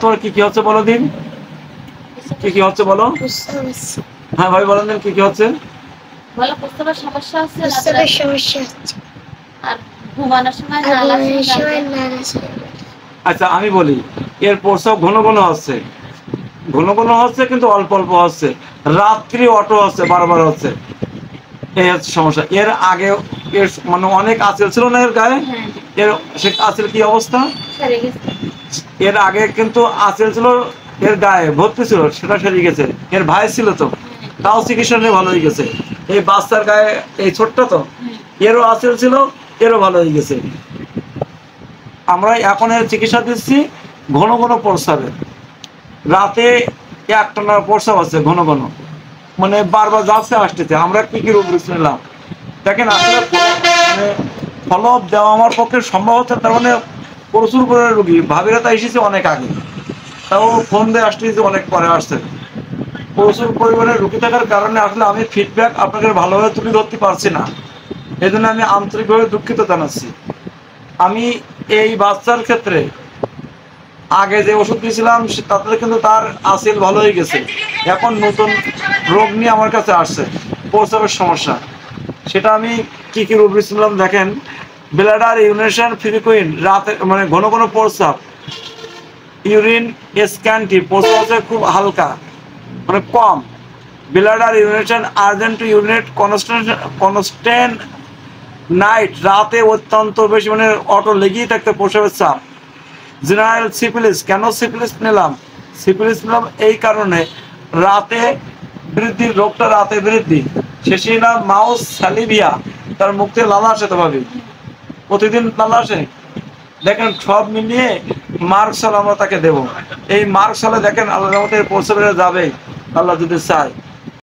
তোমার কি কি হচ্ছে বলো দিন, কি কি হচ্ছে বলো? হ্যাঁ ভাই বলেন দিন কি কি হচ্ছে? বলো প্রস্রাবের সমস্যা হচ্ছে, প্রস্রাবের সমস্যা হচ্ছে, আর ঘুমানোর সময় আর নালা ঘুমানোর সময় নাড়াচাড়া। আচ্ছা আমি বলি, এর প্রস্রাব ঘন ঘন হচ্ছে, ঘন ঘন হচ্ছে কিন্তু অল্প অল্প হচ্ছে, রাত্রি অটো হচ্ছে, বারবার হচ্ছে, এই হচ্ছে সমস্যা। এর আগে এর মানে অনেক আঁচল ছিল না এর গায়ে, হ্যাঁ এর সে আঁচল কি অবস্থা? সেরে গেছে। এর আগে কিন্তু আঁচল ছিল এর গায়ে ভর্তি ছিল, সেটা সেরে গেছে। এর ভাই ছিল তো, তাও চিকিৎসা নিয়ে ভালো হয়ে গেছে। এই বাচ্চার গায়ে এই ছোট্ট তো, এরও আঁচল ছিল, এরও ভালো হয়ে গেছে। আমরা এখন এর চিকিৎসা দিচ্ছি ঘন ঘন প্রস্রাবে, রাতে একটানা প্রস্রাব আছে ঘন ঘন, মানে বারবার যাচ্ছে আসতেছে। আমরা কি কি রোগ নিলাম দেখেন, আসলে মানে ফলো আপ দেওয়া আমার পক্ষে সম্ভব হচ্ছে, তার মানে প্রচুর করে রুগী ভাবিরা তা এসেছে অনেক আগে, তাও ফোন দিয়ে আসতেছে অনেক পরে আসছে। প্রচুর পরিমাণে রুগী থাকার কারণে আসলে আমি ফিডব্যাক আপনাদের ভালোভাবে তুলে ধরতে পারছি না, এই জন্য আমি আন্তরিকভাবে দুঃখিত জানাচ্ছি। আমি এই বাচ্চার ক্ষেত্রে আগে যে ওষুধ দিয়েছিলাম তাতে কিন্তু তার আসিল ভালো হয়ে গেছে, এখন নতুন রোগ নিয়ে আমার কাছে আসছে প্রস্রাবের সমস্যা। সেটা আমি কি কি রোগ দিয়েছিলাম দেখেন, ব্লাডার ইউরিনেশন ফ্রিকুয়েন্ট, রাতে মানে ঘন ঘন প্রস্রাব, ইউরিন স্ক্যান্টি, প্রস্রাব খুব হালকা মানে কম, bladder urination urgent to urinate constant night, রাতে অত্যন্ত বেশি মানে অটো লেগেই থাকতে প্রস্রাবের চাপ। জেনারেল সিফিলিস, কেন সিফিলিস নিলাম? সিফিলিস নিলাম এই কারণে রাতে বৃদ্ধি, রোগটা রাতে বৃদ্ধি। শেষে নাম মাউস স্যালিভিয়া, তার মুখ থেকে লালা আসে, তো ভাবি প্রতিদিন লালা আসে। দেখেন সব মিলিয়ে মার্কস হল আমরা তাকে দেবো, এই মার্কস হলে দেখেন আল্লাহর রহমতে প্রস্রাবে যাবে আল্লাহ যদি চায়।